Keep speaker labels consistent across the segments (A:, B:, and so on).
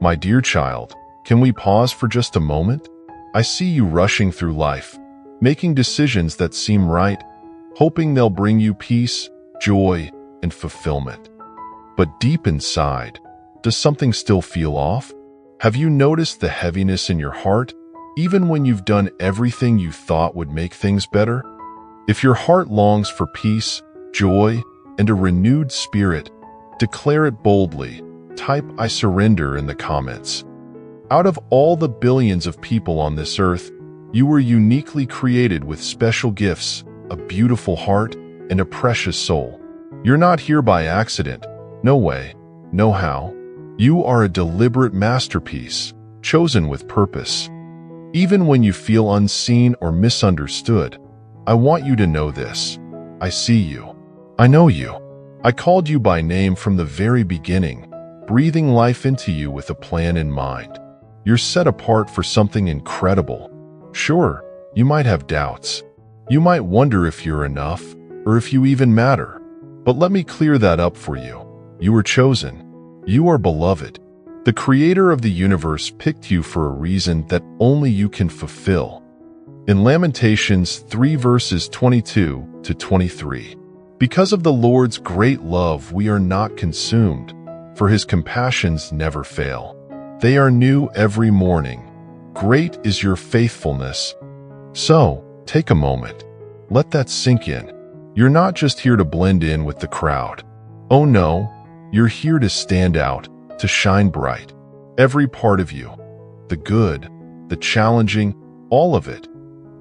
A: My dear child, can we pause for just a moment? I see you rushing through life, making decisions that seem right, hoping they'll bring you peace, joy, and fulfillment. But deep inside, does something still feel off? Have you noticed the heaviness in your heart, even when you've done everything you thought would make things better? If your heart longs for peace, joy, and a renewed spirit, declare it boldly. Type "I surrender" in the comments. Out of all the billions of people on this earth, you were uniquely created with special gifts, a beautiful heart, and a precious soul. You're not here by accident. No way, no how. You are a deliberate masterpiece, chosen with purpose. Even when you feel unseen or misunderstood, I want you to know this. I see you. I know you. I called you by name from the very beginning, breathing life into you with a plan in mind. You're set apart for something incredible. Sure, you might have doubts. You might wonder if you're enough, or if you even matter. But let me clear that up for you. You were chosen. You are beloved. The Creator of the universe picked you for a reason that only you can fulfill. In Lamentations 3 verses 22 to 23, because of the Lord's great love we are not consumed, for his compassions never fail. They are new every morning. Great is your faithfulness. So, take a moment. Let that sink in. You're not just here to blend in with the crowd. Oh no, you're here to stand out, to shine bright. Every part of you, the good, the challenging, all of it,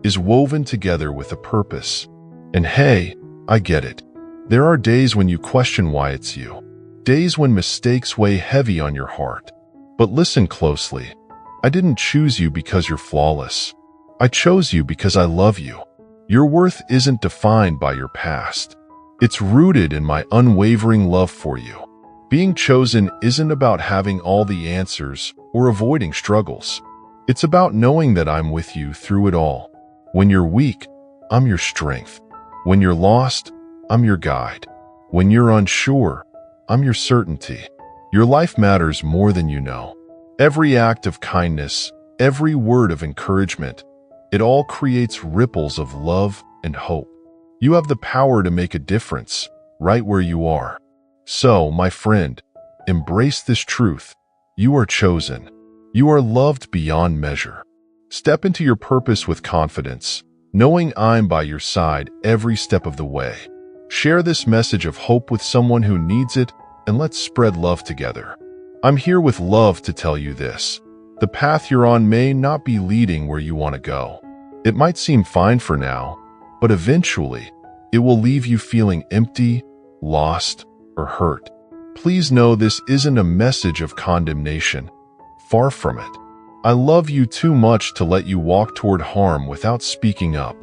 A: is woven together with a purpose. And hey, I get it. There are days when you question why it's you. Days when mistakes weigh heavy on your heart. But listen closely. I didn't choose you because you're flawless. I chose you because I love you. Your worth isn't defined by your past. It's rooted in my unwavering love for you. Being chosen isn't about having all the answers or avoiding struggles. It's about knowing that I'm with you through it all. When you're weak, I'm your strength. When you're lost, I'm your guide. When you're unsure, I'm your certainty. Your life matters more than you know. Every act of kindness, every word of encouragement, it all creates ripples of love and hope. You have the power to make a difference right where you are. So, my friend, embrace this truth. You are chosen. You are loved beyond measure. Step into your purpose with confidence, knowing I'm by your side every step of the way. Share this message of hope with someone who needs it, and let's spread love together. I'm here with love to tell you this. The path you're on may not be leading where you want to go. It might seem fine for now, but eventually, it will leave you feeling empty, lost, or hurt. Please know this isn't a message of condemnation. Far from it. I love you too much to let you walk toward harm without speaking up.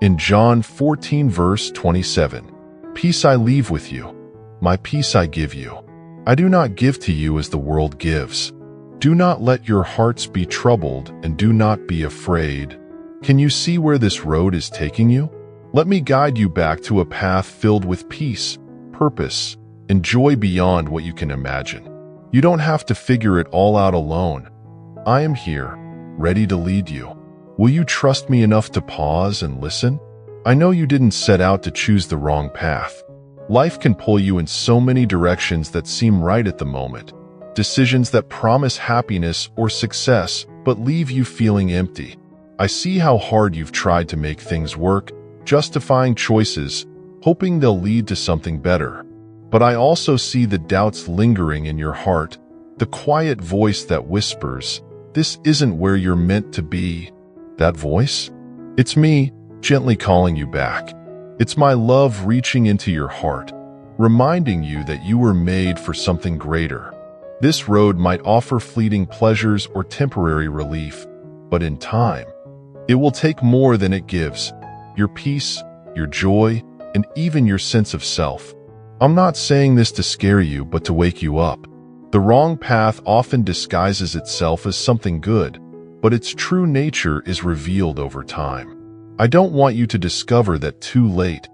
A: In John 14 verse 27, peace I leave with you, my peace I give you. I do not give to you as the world gives. Do not let your hearts be troubled and do not be afraid. Can you see where this road is taking you? Let me guide you back to a path filled with peace, purpose, and joy beyond what you can imagine. You don't have to figure it all out alone. I am here, ready to lead you. Will you trust me enough to pause and listen? I know you didn't set out to choose the wrong path. Life can pull you in so many directions that seem right at the moment. Decisions that promise happiness or success but leave you feeling empty. I see how hard you've tried to make things work, justifying choices, hoping they'll lead to something better. But I also see the doubts lingering in your heart, the quiet voice that whispers, "This isn't where you're meant to be." That voice? It's me, gently calling you back. It's my love reaching into your heart, reminding you that you were made for something greater. This road might offer fleeting pleasures or temporary relief, but in time, it will take more than it gives. Your peace, your joy, and even your sense of self. I'm not saying this to scare you, but to wake you up. The wrong path often disguises itself as something good, but its true nature is revealed over time. I don't want you to discover that too late,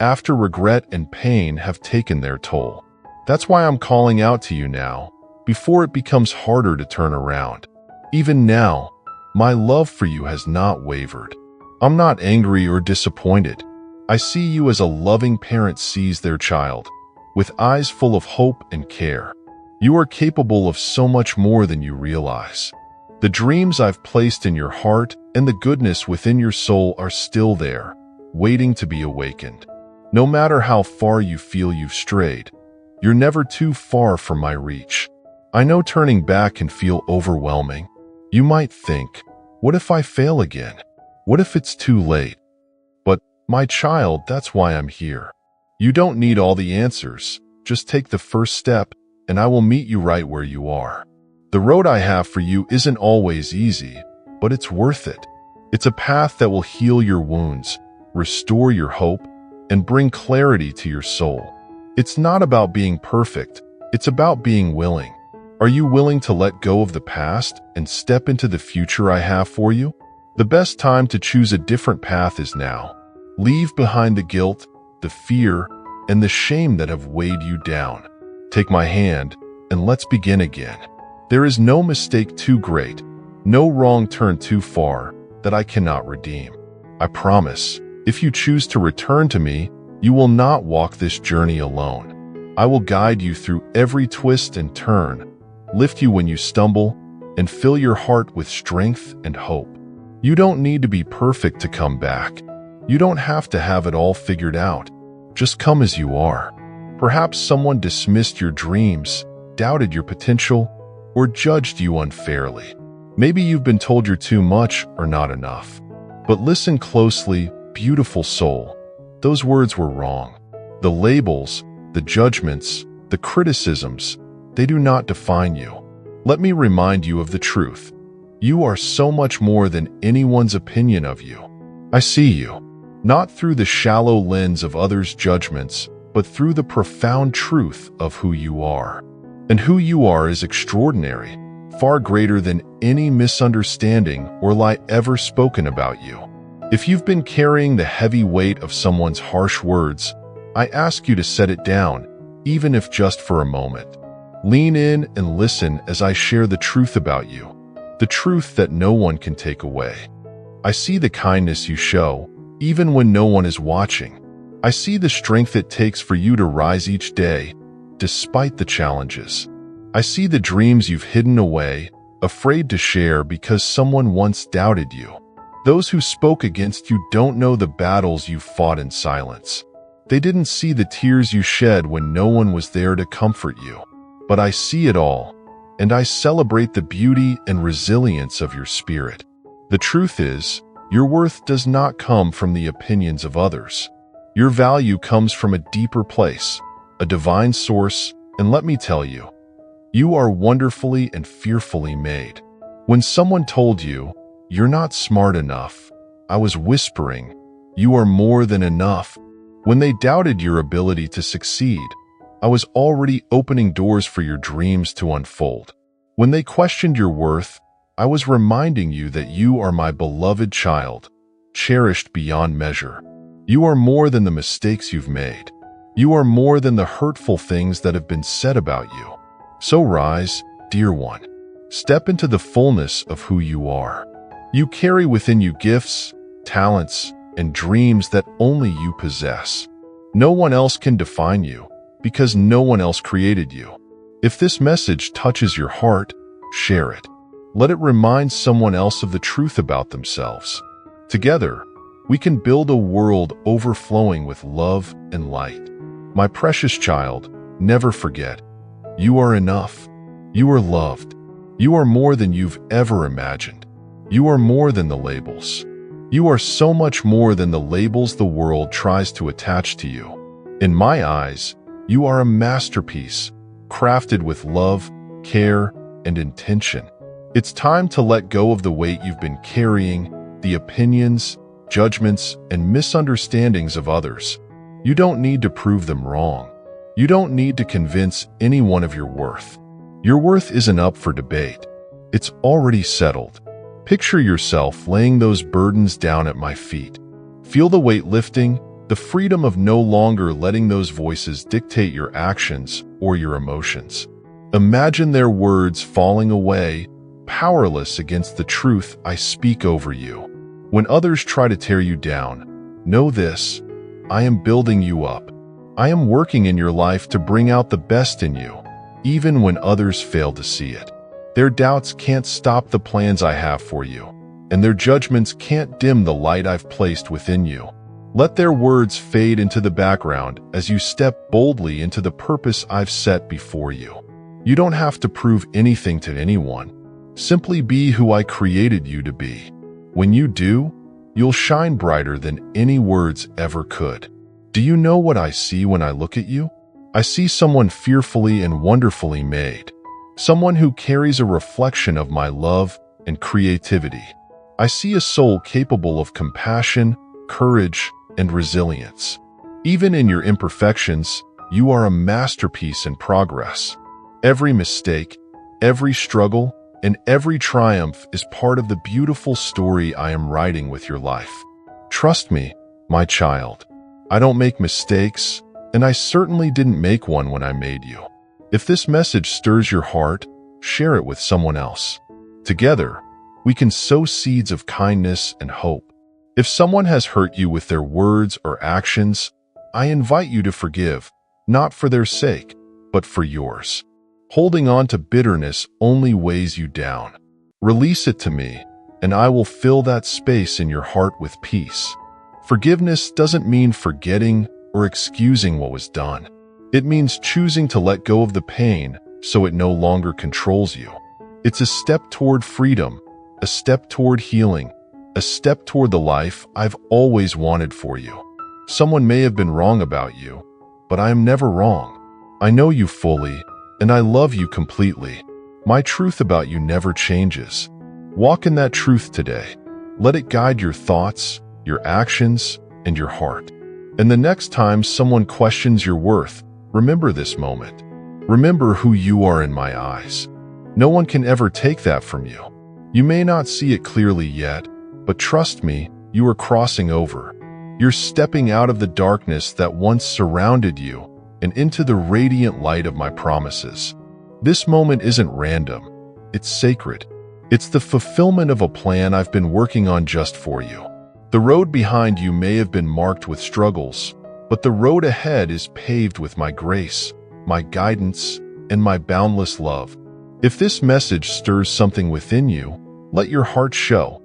A: after regret and pain have taken their toll. That's why I'm calling out to you now. before it becomes harder to turn around. Even now, my love for you has not wavered. I'm not angry or disappointed. I see you as a loving parent sees their child, with eyes full of hope and care. You are capable of so much more than you realize. The dreams I've placed in your heart and the goodness within your soul are still there, waiting to be awakened. No matter how far you feel you've strayed, you're never too far from my reach. I know turning back can feel overwhelming. You might think, what if I fail again? What if it's too late? But, my child, that's why I'm here. You don't need all the answers. Just take the first step, and I will meet you right where you are. The road I have for you isn't always easy, but it's worth it. It's a path that will heal your wounds, restore your hope, and bring clarity to your soul. It's not about being perfect, it's about being willing. Are you willing to let go of the past and step into the future I have for you? The best time to choose a different path is now. Leave behind the guilt, the fear, and the shame that have weighed you down. Take my hand, and let's begin again. There is no mistake too great, no wrong turn too far that I cannot redeem. I promise, if you choose to return to me, you will not walk this journey alone. I will guide you through every twist and turn, lift you when you stumble, and fill your heart with strength and hope. You don't need to be perfect to come back. You don't have to have it all figured out. Just come as you are. Perhaps someone dismissed your dreams, doubted your potential, or judged you unfairly. Maybe you've been told you're too much or not enough. But listen closely, beautiful soul. Those words were wrong. The labels, the judgments, the criticisms, they do not define you. Let me remind you of the truth. You are so much more than anyone's opinion of you. I see you, not through the shallow lens of others' judgments, but through the profound truth of who you are. And who you are is extraordinary, far greater than any misunderstanding or lie ever spoken about you. If you've been carrying the heavy weight of someone's harsh words, I ask you to set it down, even if just for a moment. Lean in and listen as I share the truth about you, the truth that no one can take away. I see the kindness you show, even when no one is watching. I see the strength it takes for you to rise each day, despite the challenges. I see the dreams you've hidden away, afraid to share because someone once doubted you. Those who spoke against you don't know the battles you fought in silence. They didn't see the tears you shed when no one was there to comfort you. But I see it all, and I celebrate the beauty and resilience of your spirit. The truth is, your worth does not come from the opinions of others. Your value comes from a deeper place, a divine source, and let me tell you, you are wonderfully and fearfully made. When someone told you, "You're not smart enough," I was whispering, "You are more than enough." When they doubted your ability to succeed, I was already opening doors for your dreams to unfold. When they questioned your worth, I was reminding you that you are my beloved child, cherished beyond measure. You are more than the mistakes you've made. You are more than the hurtful things that have been said about you. So rise, dear one. Step into the fullness of who you are. You carry within you gifts, talents, and dreams that only you possess. No one else can define you, because no one else created you. If this message touches your heart, share it. Let it remind someone else of the truth about themselves. Together, we can build a world overflowing with love and light. My precious child, never forget, you are enough. You are loved. You are more than you've ever imagined. You are more than the labels. You are so much more than the labels the world tries to attach to you. In my eyes, you are a masterpiece, crafted with love, care, and intention. It's time to let go of the weight you've been carrying, the opinions, judgments, and misunderstandings of others. You don't need to prove them wrong. You don't need to convince anyone of your worth. Your worth isn't up for debate. It's already settled. Picture yourself laying those burdens down at my feet. Feel the weight lifting, the freedom of no longer letting those voices dictate your actions or your emotions. Imagine their words falling away, powerless against the truth I speak over you. When others try to tear you down, know this: I am building you up. I am working in your life to bring out the best in you, even when others fail to see it. Their doubts can't stop the plans I have for you, and their judgments can't dim the light I've placed within you. Let their words fade into the background as you step boldly into the purpose I've set before you. You don't have to prove anything to anyone. Simply be who I created you to be. When you do, you'll shine brighter than any words ever could. Do you know what I see when I look at you? I see someone fearfully and wonderfully made. Someone who carries a reflection of my love and creativity. I see a soul capable of compassion, courage, and resilience. Even in your imperfections, you are a masterpiece in progress. Every mistake, every struggle, and every triumph is part of the beautiful story I am writing with your life. Trust me, my child. I don't make mistakes, and I certainly didn't make one when I made you. If this message stirs your heart, share it with someone else. Together, we can sow seeds of kindness and hope. If someone has hurt you with their words or actions, I invite you to forgive, not for their sake, but for yours. Holding on to bitterness only weighs you down. Release it to me, and I will fill that space in your heart with peace. Forgiveness doesn't mean forgetting or excusing what was done. It means choosing to let go of the pain so it no longer controls you. It's a step toward freedom, a step toward healing, a step toward the life I've always wanted for you. Someone may have been wrong about you, but I am never wrong. I know you fully, and I love you completely. My truth about you never changes. Walk in that truth today. Let it guide your thoughts, your actions, and your heart. And the next time someone questions your worth, remember this moment. Remember who you are in my eyes. No one can ever take that from you. You may not see it clearly yet, but trust me, you are crossing over. You're stepping out of the darkness that once surrounded you and into the radiant light of my promises. This moment isn't random. It's sacred. It's the fulfillment of a plan I've been working on just for you. The road behind you may have been marked with struggles, but the road ahead is paved with my grace, my guidance, and my boundless love. If this message stirs something within you, let your heart show.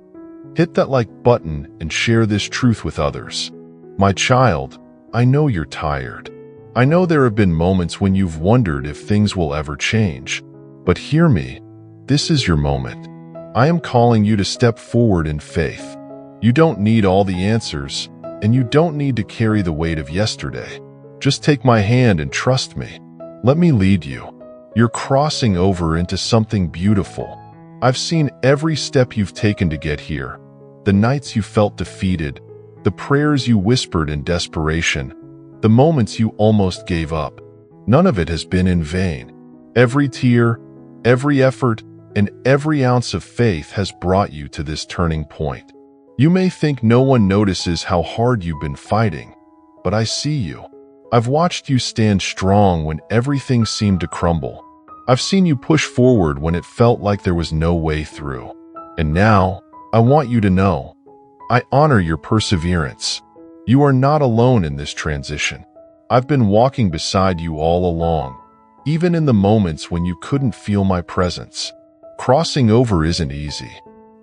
A: Hit that like button and share this truth with others. My child, I know you're tired. I know there have been moments when you've wondered if things will ever change. But hear me, this is your moment. I am calling you to step forward in faith. You don't need all the answers, and you don't need to carry the weight of yesterday. Just take my hand and trust me. Let me lead you. You're crossing over into something beautiful. I've seen every step you've taken to get here. The nights you felt defeated, the prayers you whispered in desperation, the moments you almost gave up. None of it has been in vain. Every tear, every effort, and every ounce of faith has brought you to this turning point. You may think no one notices how hard you've been fighting, but I see you. I've watched you stand strong when everything seemed to crumble. I've seen you push forward when it felt like there was no way through. And now, I want you to know, I honor your perseverance. You are not alone in this transition. I've been walking beside you all along, even in the moments when you couldn't feel my presence. Crossing over isn't easy.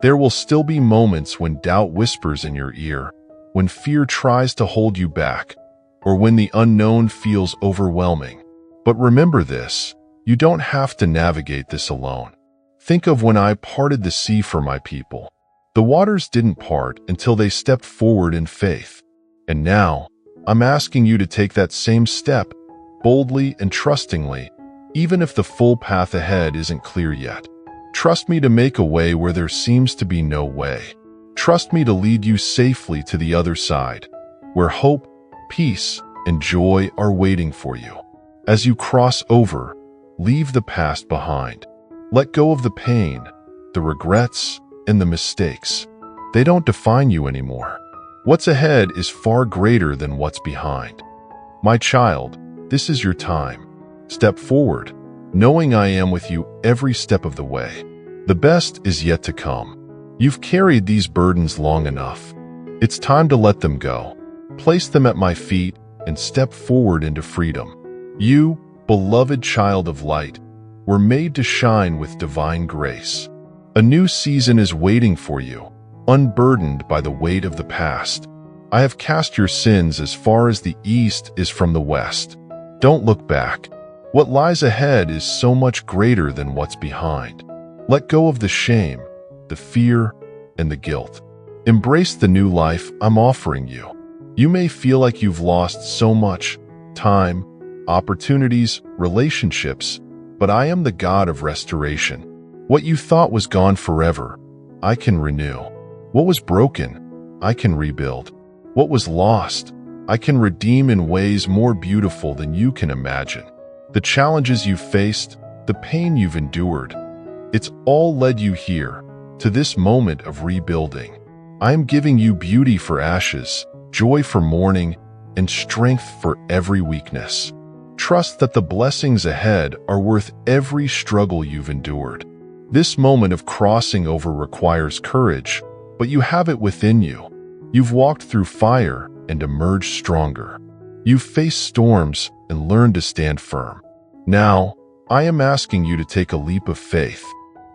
A: There will still be moments when doubt whispers in your ear, when fear tries to hold you back, or when the unknown feels overwhelming. But remember this, you don't have to navigate this alone. Think of when I parted the sea for my people. The waters didn't part until they stepped forward in faith. And now, I'm asking you to take that same step, boldly and trustingly, even if the full path ahead isn't clear yet. Trust me to make a way where there seems to be no way. Trust me to lead you safely to the other side, where hope, peace, and joy are waiting for you. As you cross over, leave the past behind. Let go of the pain, the regrets, and the mistakes. They don't define you anymore. What's ahead is far greater than what's behind. My child, this is your time. Step forward, knowing I am with you every step of the way. The best is yet to come. You've carried these burdens long enough. It's time to let them go. Place them at my feet and step forward into freedom. You, beloved child of light, were made to shine with divine grace. A new season is waiting for you, unburdened by the weight of the past. I have cast your sins as far as the east is from the west. Don't look back. What lies ahead is so much greater than what's behind. Let go of the shame, the fear, and the guilt. Embrace the new life I'm offering you. You may feel like you've lost so much time, opportunities, relationships, but I am the God of restoration. What you thought was gone forever, I can renew. What was broken, I can rebuild. What was lost, I can redeem in ways more beautiful than you can imagine. The challenges you've faced, the pain you've endured, it's all led you here, to this moment of rebuilding. I am giving you beauty for ashes, joy for mourning, and strength for every weakness. Trust that the blessings ahead are worth every struggle you've endured. This moment of crossing over requires courage, but you have it within you. You've walked through fire and emerged stronger. You've faced storms and learned to stand firm. Now, I am asking you to take a leap of faith.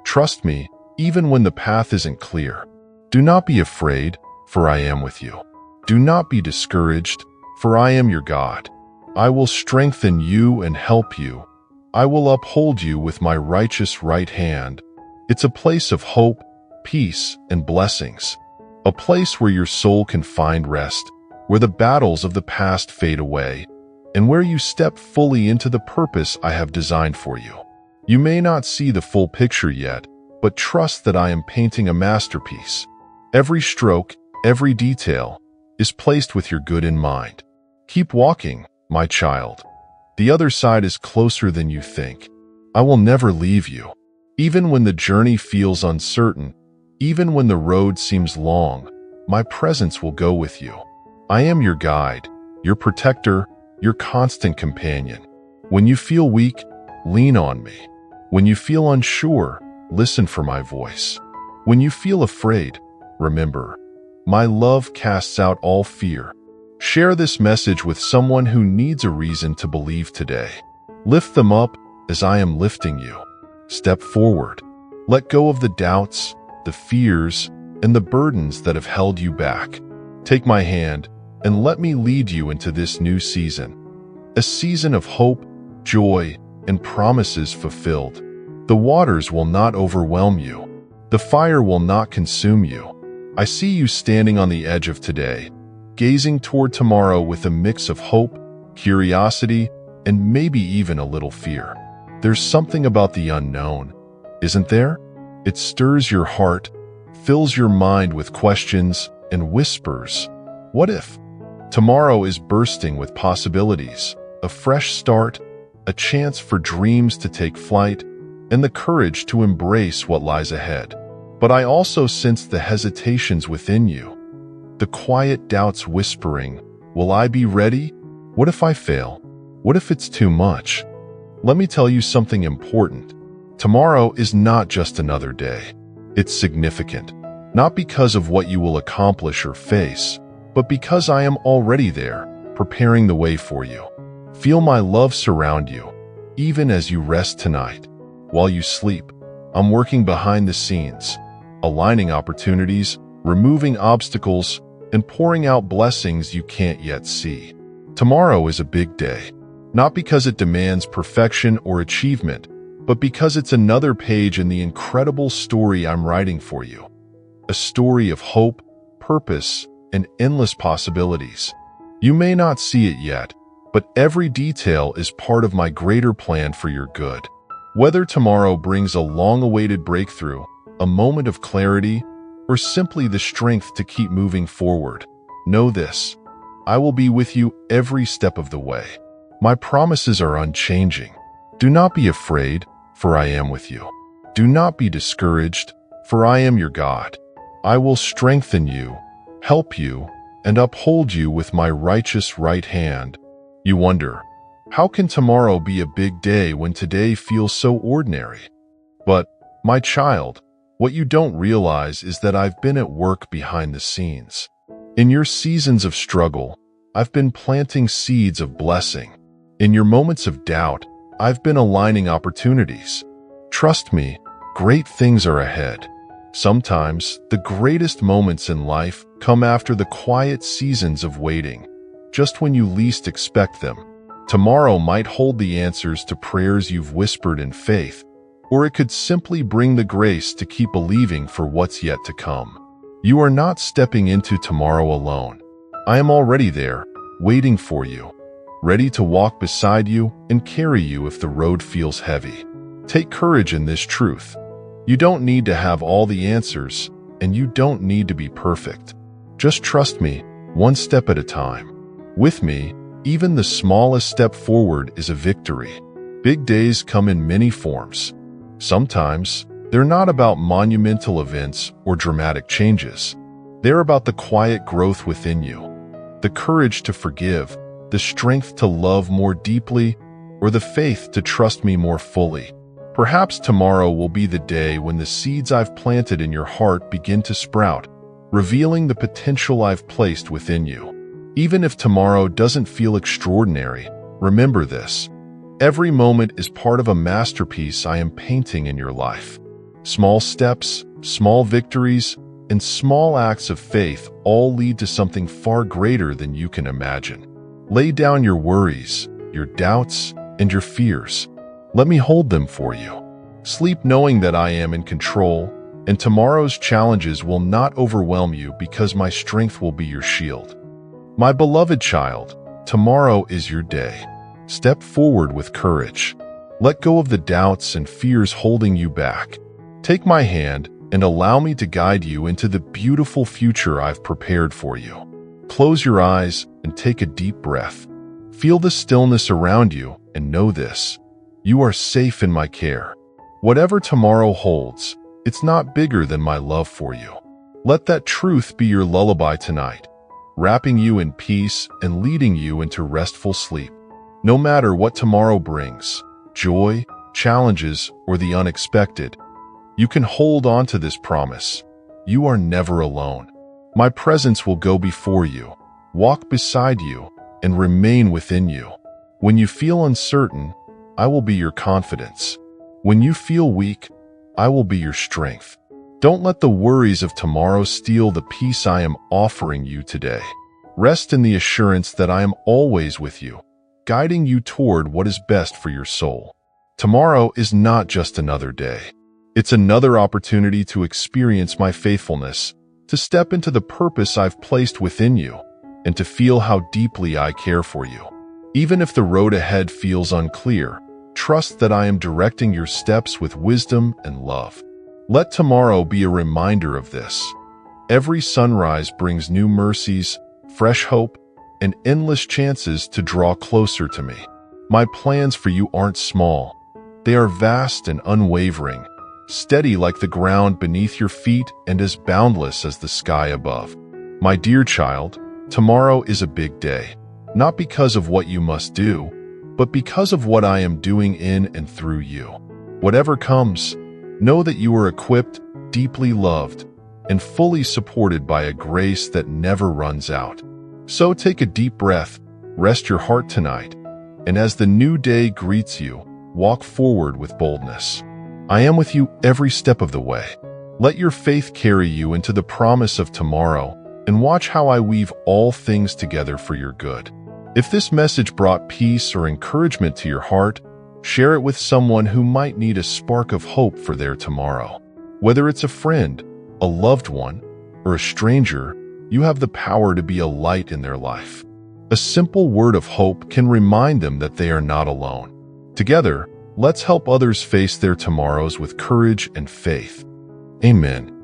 A: Trust me, even when the path isn't clear. Do not be afraid, for I am with you. Do not be discouraged, for I am your God. I will strengthen you and help you. I will uphold you with my righteous right hand. It's a place of hope, peace, and blessings. A place where your soul can find rest, where the battles of the past fade away, and where you step fully into the purpose I have designed for you. You may not see the full picture yet, but trust that I am painting a masterpiece. Every stroke, every detail, is placed with your good in mind. Keep walking, my child. The other side is closer than you think. I will never leave you. Even when the journey feels uncertain, even when the road seems long, my presence will go with you. I am your guide, your protector, your constant companion. When you feel weak, lean on me. When you feel unsure, listen for my voice. When you feel afraid, remember, my love casts out all fear. Share this message with someone who needs a reason to believe today. Lift them up as I am lifting you. Step forward. Let go of the doubts, the fears, and the burdens that have held you back. Take my hand and let me lead you into this new season. A season of hope, joy, and promises fulfilled. The waters will not overwhelm you. The fire will not consume you. I see you standing on the edge of today, gazing toward tomorrow with a mix of hope, curiosity, and maybe even a little fear. There's something about the unknown, isn't there? It stirs your heart, fills your mind with questions, and whispers, what if? Tomorrow is bursting with possibilities, a fresh start, a chance for dreams to take flight, and the courage to embrace what lies ahead. But I also sense the hesitations within you. The quiet doubts whispering, will I be ready? What if I fail? What if it's too much? Let me tell you something important. Tomorrow is not just another day. It's significant, not because of what you will accomplish or face, but because I am already there, preparing the way for you. Feel my love surround you, even as you rest tonight. While you sleep, I'm working behind the scenes, aligning opportunities, removing obstacles, and pouring out blessings you can't yet see. Tomorrow is a big day, not because it demands perfection or achievement, but because it's another page in the incredible story I'm writing for you. A story of hope, purpose, and endless possibilities. You may not see it yet, but every detail is part of my greater plan for your good. Whether tomorrow brings a long-awaited breakthrough, a moment of clarity, or simply the strength to keep moving forward, know this: I will be with you every step of the way. My promises are unchanging. Do not be afraid, for I am with you. Do not be discouraged, for I am your God. I will strengthen you, help you, and uphold you with my righteous right hand. You wonder, How can tomorrow be a big day when today feels so ordinary? But, my child, what you don't realize is that I've been at work behind the scenes. In your seasons of struggle, I've been planting seeds of blessing. In your moments of doubt, I've been aligning opportunities. Trust me, great things are ahead. Sometimes, the greatest moments in life come after the quiet seasons of waiting, just when you least expect them. Tomorrow might hold the answers to prayers you've whispered in faith, or it could simply bring the grace to keep believing for what's yet to come. You are not stepping into tomorrow alone. I am already there, waiting for you, ready to walk beside you and carry you if the road feels heavy. Take courage in this truth. You don't need to have all the answers, and you don't need to be perfect. Just trust me, one step at a time. With me, even the smallest step forward is a victory. Big days come in many forms. Sometimes, they're not about monumental events or dramatic changes. They're about the quiet growth within you, the courage to forgive, the strength to love more deeply, or the faith to trust me more fully. Perhaps tomorrow will be the day when the seeds I've planted in your heart begin to sprout, revealing the potential I've placed within you. Even if tomorrow doesn't feel extraordinary, remember this. Every moment is part of a masterpiece I am painting in your life. Small steps, small victories, and small acts of faith all lead to something far greater than you can imagine. Lay down your worries, your doubts, and your fears. Let me hold them for you. Sleep knowing that I am in control, and tomorrow's challenges will not overwhelm you because my strength will be your shield. My beloved child, tomorrow is your day. Step forward with courage. Let go of the doubts and fears holding you back. Take my hand and allow me to guide you into the beautiful future I've prepared for you. Close your eyes and take a deep breath. Feel the stillness around you and know this. You are safe in my care. Whatever tomorrow holds, it's not bigger than my love for you. Let that truth be your lullaby tonight, wrapping you in peace and leading you into restful sleep. No matter what tomorrow brings, joy, challenges, or the unexpected, you can hold on to this promise. You are never alone. My presence will go before you, walk beside you, and remain within you. When you feel uncertain, I will be your confidence. When you feel weak, I will be your strength. Don't let the worries of tomorrow steal the peace I am offering you today. Rest in the assurance that I am always with you, guiding you toward what is best for your soul. Tomorrow is not just another day. It's another opportunity to experience my faithfulness, to step into the purpose I've placed within you, and to feel how deeply I care for you. Even if the road ahead feels unclear, trust that I am directing your steps with wisdom and love. Let tomorrow be a reminder of this. Every sunrise brings new mercies, fresh hope, and endless chances to draw closer to me. My plans for you aren't small. They are vast and unwavering, steady like the ground beneath your feet and as boundless as the sky above. My dear child, tomorrow is a big day, not because of what you must do, but because of what I am doing in and through you. Whatever comes, know that you are equipped, deeply loved, and fully supported by a grace that never runs out. So take a deep breath, rest your heart tonight, and as the new day greets you, walk forward with boldness. I am with you every step of the way. Let your faith carry you into the promise of tomorrow, and watch how I weave all things together for your good. If this message brought peace or encouragement to your heart, share it with someone who might need a spark of hope for their tomorrow. Whether it's a friend, a loved one, or a stranger, you have the power to be a light in their life. A simple word of hope can remind them that they are not alone. Together, let's help others face their tomorrows with courage and faith. Amen.